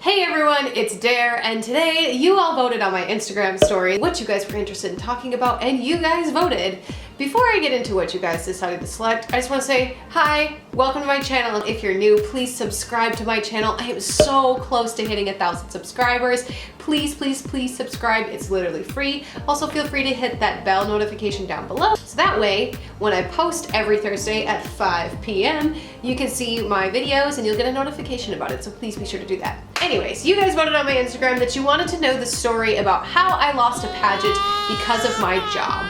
Hey everyone, it's Dare, and today you all voted on my Instagram story what you guys were interested in talking about, and you guys voted. Before I get into what you guys decided to select, I just want to say hi, welcome to my channel. If you're new, please subscribe to my channel. I am so close to hitting 1,000 subscribers. Please, please, please subscribe. It's literally free. Also, feel free to hit that bell notification down below. So that way, when I post every Thursday at 5 p.m., you can see my videos and you'll get a notification about it. So please be sure to do that. Anyways, you guys voted on my Instagram that you wanted to know the story about how I lost a pageant because of my job.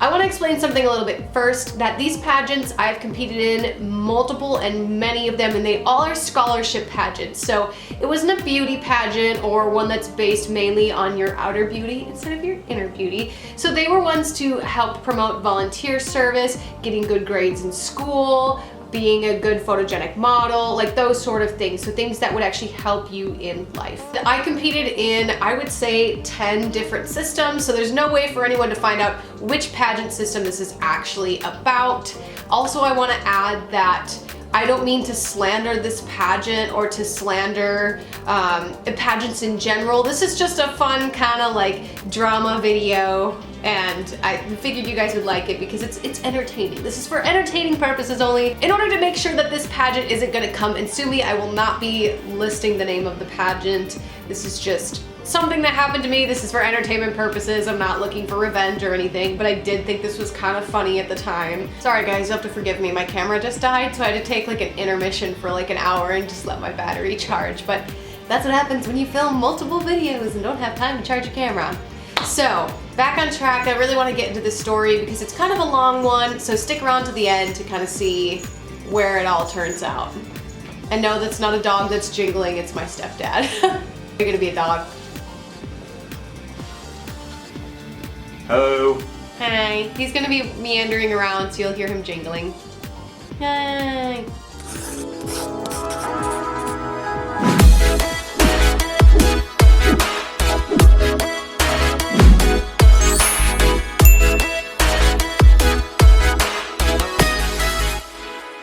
I want to explain something a little bit first, that these pageants I've competed in multiple and many of them, and they all are scholarship pageants. So it wasn't a beauty pageant or one that's based mainly on your outer beauty instead of your inner beauty. So they were ones to help promote volunteer service, getting good grades in school, being a good photogenic model, like those sort of things. So things that would actually help you in life. I competed in, I would say, 10 different systems. So there's no way for anyone to find out which pageant system this is actually about. Also, I wanna add that I don't mean to slander this pageant or to slander pageants in general. This is just a fun kind of like drama video, and I figured you guys would like it because it's entertaining. This is for entertaining purposes only. In order to make sure that this pageant isn't gonna come and sue me, I will not be listing the name of the pageant. This is just something that happened to me. This is for entertainment purposes. I'm not looking for revenge or anything, but I did think this was kind of funny at the time. Sorry guys, you have to forgive me. My camera just died, so I had to take like an intermission for like an hour and just let my battery charge. But that's what happens when you film multiple videos and don't have time to charge your camera. So, back on track. I really want to get into this story because it's kind of a long one, so stick around to the end to kind of see where it all turns out. And no, that's not a dog that's jingling, it's my stepdad. You're gonna be a dog. Hello. Hi. He's gonna be meandering around, so you'll hear him jingling. Hi.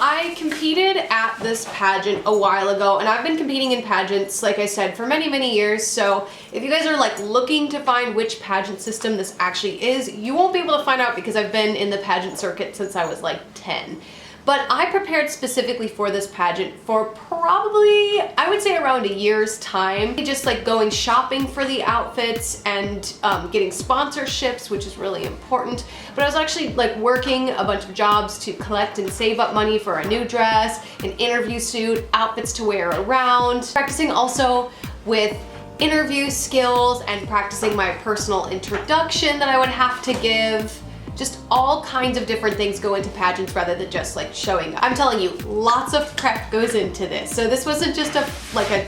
I competed at this pageant a while ago, and I've been competing in pageants, like I said, for many, many years. So if you guys are like looking to find which pageant system this actually is, you won't be able to find out because I've been in the pageant circuit since I was like 10. But I prepared specifically for this pageant for probably, I would say, around a year's time. Just like going shopping for the outfits and getting sponsorships, which is really important. But I was actually like working a bunch of jobs to collect and save up money for a new dress, an interview suit, outfits to wear around. Practicing also with interview skills and practicing my personal introduction that I would have to give. Just all kinds of different things go into pageants rather than just like showing up. I'm telling you, lots of prep goes into this. So this wasn't just a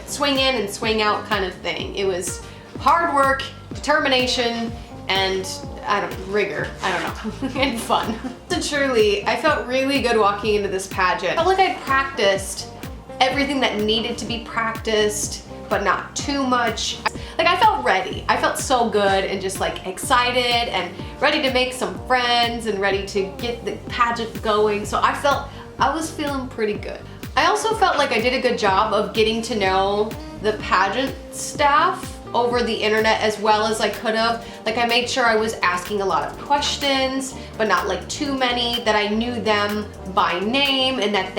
swing in and swing out kind of thing. It was hard work, determination, and rigor, I don't know, and fun. So truly, I felt really good walking into this pageant. I felt like I practiced everything that needed to be practiced, but not too much. Like I felt ready. I felt so good and just like excited and ready to make some friends and ready to get the pageant going. So I was feeling pretty good. I also felt like I did a good job of getting to know the pageant staff over the internet as well as I could have. Like I made sure I was asking a lot of questions, but not like too many, that I knew them by name, and that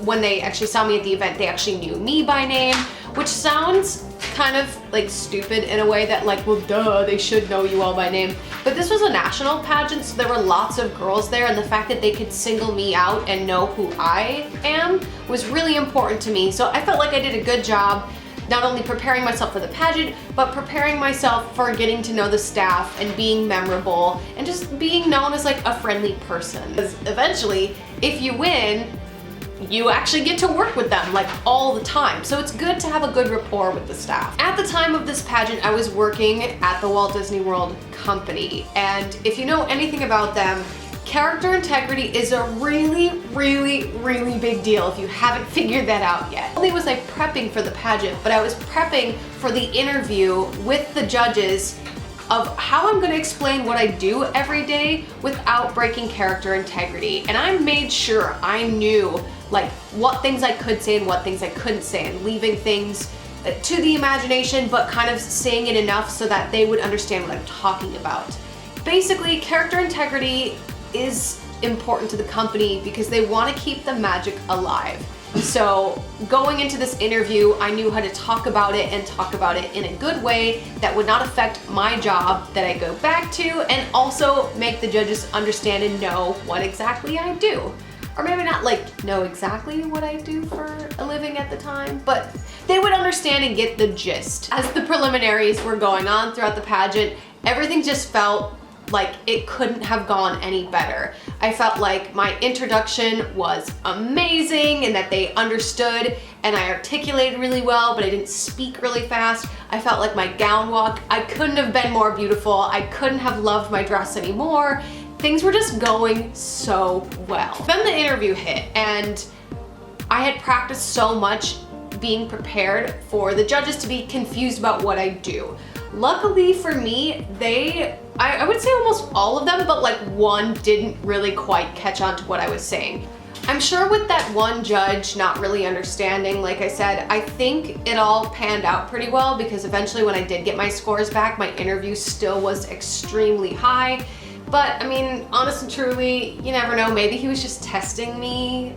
when they actually saw me at the event, they actually knew me by name, which sounds kind of like stupid in a way that like, well duh, they should know you all by name. But this was a national pageant, so there were lots of girls there, and the fact that they could single me out and know who I am was really important to me. So I felt like I did a good job not only preparing myself for the pageant, but preparing myself for getting to know the staff and being memorable and just being known as like a friendly person. Because eventually, if you win, you actually get to work with them like all the time. So it's good to have a good rapport with the staff. At the time of this pageant, I was working at the Walt Disney World company. And if you know anything about them, character integrity is a really, really, really big deal if you haven't figured that out yet. Not only was I prepping for the pageant, but I was prepping for the interview with the judges of how I'm gonna explain what I do every day without breaking character integrity. And I made sure I knew like what things I could say and what things I couldn't say, and leaving things to the imagination, but kind of saying it enough so that they would understand what I'm talking about. Basically, character integrity is important to the company because they want to keep the magic alive. So going into this interview, I knew how to talk about it and talk about it in a good way that would not affect my job that I go back to, and also make the judges understand and know what exactly I do. Or maybe not like know exactly what I do for a living at the time, but they would understand and get the gist. As the preliminaries were going on throughout the pageant, everything just felt like it couldn't have gone any better. I felt like my introduction was amazing and that they understood and I articulated really well, but I didn't speak really fast. I felt like my gown walk, I couldn't have been more beautiful. I couldn't have loved my dress anymore. Things were just going so well. Then the interview hit and I had practiced so much being prepared for the judges to be confused about what I do. Luckily for me, I would say almost all of them, but like one didn't really quite catch on to what I was saying. I'm sure with that one judge not really understanding, like I said, I think it all panned out pretty well because eventually when I did get my scores back, my interview still was extremely high. But I mean, honest and truly, you never know, maybe he was just testing me.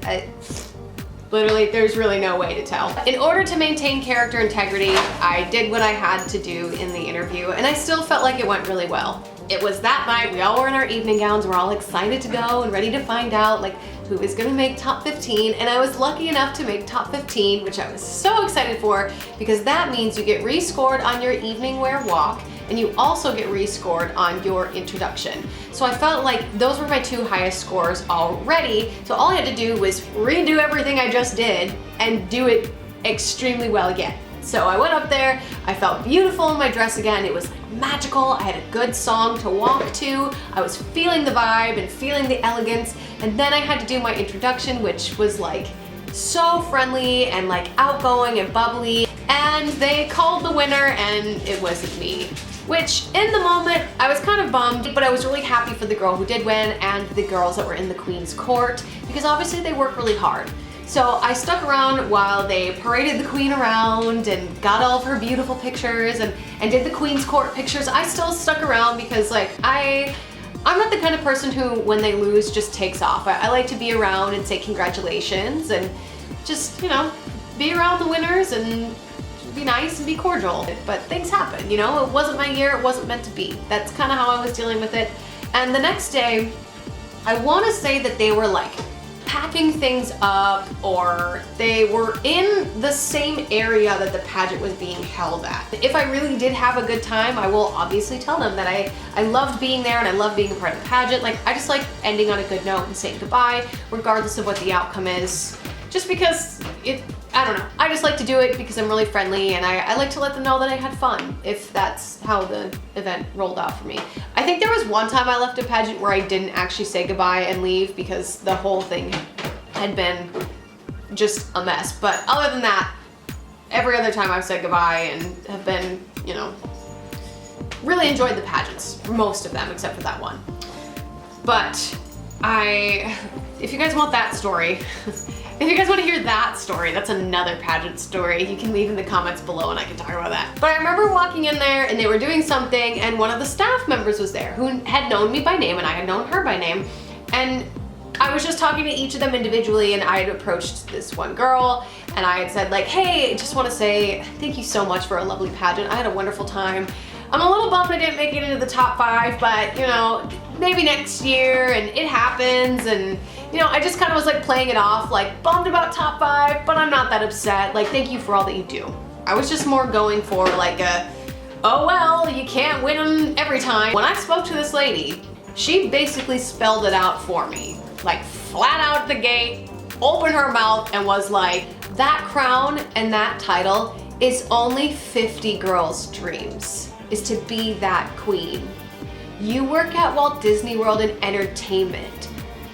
Literally, there's really no way to tell. In order to maintain character integrity, I did what I had to do in the interview, and I still felt like it went really well. It was that night, we all were in our evening gowns, we're all excited to go and ready to find out like who is gonna make top 15, and I was lucky enough to make top 15, which I was so excited for because that means you get rescored on your evening wear walk, and you also get rescored on your introduction. So I felt like those were my two highest scores already, so all I had to do was redo everything I just did and do it extremely well again. So I went up there, I felt beautiful in my dress again, it was like magical, I had a good song to walk to, I was feeling the vibe and feeling the elegance, and then I had to do my introduction, which was like so friendly and like outgoing and bubbly, and they called the winner and it wasn't me. Which in the moment, I was kind of bummed, but I was really happy for the girl who did win and the girls that were in the Queen's Court because obviously they work really hard. So I stuck around while they paraded the Queen around and got all of her beautiful pictures and did the Queen's Court pictures. I still stuck around because like I'm not the kind of person who when they lose just takes off. I like to be around and say congratulations and just, you know, be around the winners and be nice and be cordial. But things happen, you know, it wasn't my year, it wasn't meant to be. That's kind of how I was dealing with it. And the next day, I want to say that they were like packing things up or they were in the same area that the pageant was being held at. If I really did have a good time, I will obviously tell them that I loved being there and I love being a part of the pageant. Like I just like ending on a good note and saying goodbye regardless of what the outcome is. Just because I don't know, I just like to do it because I'm really friendly and I like to let them know that I had fun if that's how the event rolled out for me. I think there was one time I left a pageant where I didn't actually say goodbye and leave because the whole thing had been just a mess. But other than that, every other time I've said goodbye and have been, you know, really enjoyed the pageants, most of them except for that one. But if you guys want that story, if you guys want to hear that story, that's another pageant story, you can leave in the comments below and I can talk about that. But I remember walking in there and they were doing something and one of the staff members was there who had known me by name and I had known her by name. And I was just talking to each of them individually and I had approached this one girl and I had said like, hey, I just want to say thank you so much for a lovely pageant. I had a wonderful time. I'm a little bummed I didn't make it into the top 5, but you know, maybe next year and it happens and you know, I just kind of was like playing it off, like bummed about top 5, but I'm not that upset. Like, thank you for all that you do. I was just more going for like oh well, you can't win them every time. When I spoke to this lady, she basically spelled it out for me. Like flat out the gate, opened her mouth and was like, that crown and that title is only 50 girls' dreams, is to be that queen. You work at Walt Disney World in entertainment,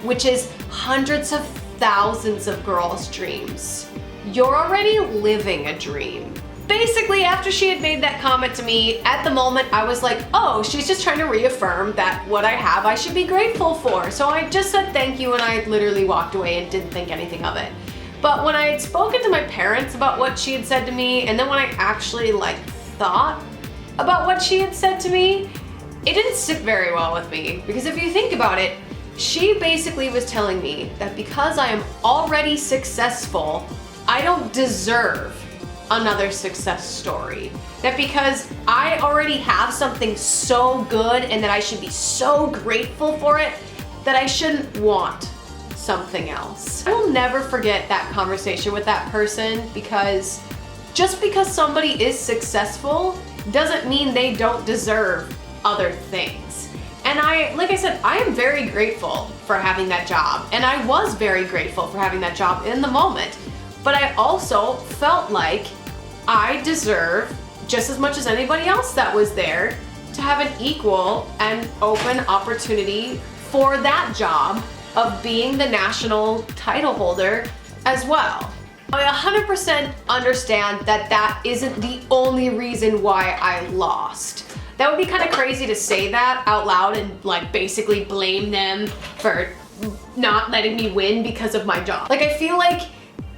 which is hundreds of thousands of girls' dreams. You're already living a dream. Basically, after she had made that comment to me, at the moment I was like, oh, she's just trying to reaffirm that what I have I should be grateful for. So I just said thank you and I literally walked away and didn't think anything of it. But when I had spoken to my parents about what she had said to me, and then when I actually like thought about what she had said to me, it didn't sit very well with me. Because if you think about it, she basically was telling me that because I am already successful, I don't deserve another success story. That because I already have something so good and that I should be so grateful for it, that I shouldn't want something else. I will never forget that conversation with that person, because just because somebody is successful doesn't mean they don't deserve other things. And like I said, I am very grateful for having that job, and I was very grateful for having that job in the moment. But I also felt like I deserve just as much as anybody else that was there to have an equal and open opportunity for that job of being the national title holder as well. I 100% understand that that isn't the only reason why I lost. That would be kind of crazy to say that out loud and like basically blame them for not letting me win because of my job. Like, I feel like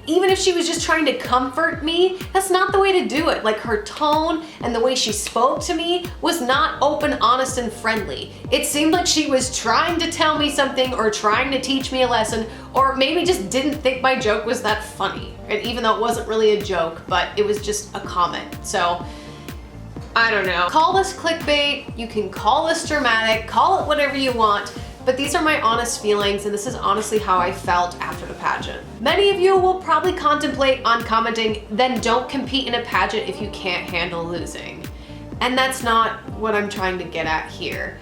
even if she was just trying to comfort me, that's not the way to do it. Like, her tone and the way she spoke to me was not open, honest, and friendly. It seemed like she was trying to tell me something or trying to teach me a lesson, or maybe just didn't think my joke was that funny. And even though it wasn't really a joke, but it was just a comment. So, I don't know. Call this clickbait, you can call this dramatic, call it whatever you want, but these are my honest feelings, and this is honestly how I felt after the pageant. Many of you will probably contemplate on commenting, then don't compete in a pageant if you can't handle losing. And that's not what I'm trying to get at here.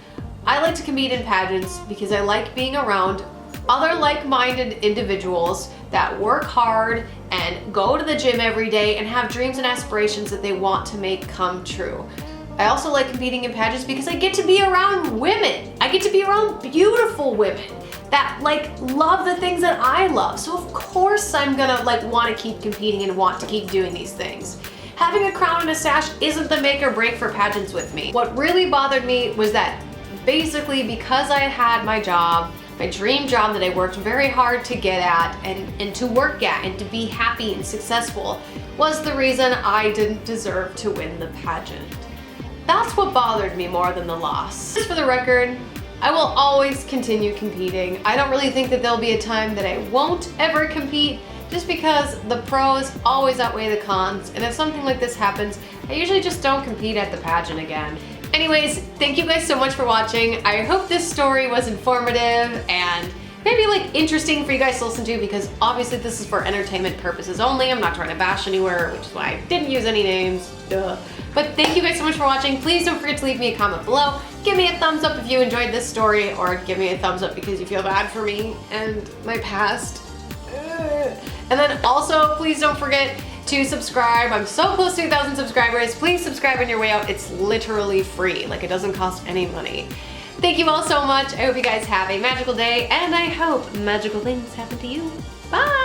I like to compete in pageants because I like being around other like-minded individuals that work hard and go to the gym every day and have dreams and aspirations that they want to make come true. I also like competing in pageants because I get to be around women. I get to be around beautiful women that like love the things that I love. So of course I'm gonna like want to keep competing and want to keep doing these things. Having a crown and a sash isn't the make or break for pageants with me. What really bothered me was that basically because I had my job, my dream job that I worked very hard to get at and to work at and to be happy and successful, was the reason I didn't deserve to win the pageant. That's what bothered me more than the loss. Just for the record, I will always continue competing. I don't really think that there'll be a time that I won't ever compete, just because the pros always outweigh the cons, and if something like this happens, I usually just don't compete at the pageant again. Anyways, thank you guys so much for watching. I hope this story was informative and maybe like interesting for you guys to listen to, because obviously this is for entertainment purposes only. I'm not trying to bash anywhere, which is why I didn't use any names. Duh. But thank you guys so much for watching. Please don't forget to leave me a comment below. Give me a thumbs up if you enjoyed this story, or give me a thumbs up because you feel bad for me and my past. And then also, please don't forget to subscribe. I'm so close to 1,000 subscribers. Please subscribe on your way out. It's literally free. Like, it doesn't cost any money. Thank you all so much. I hope you guys have a magical day, and I hope magical things happen to you. Bye!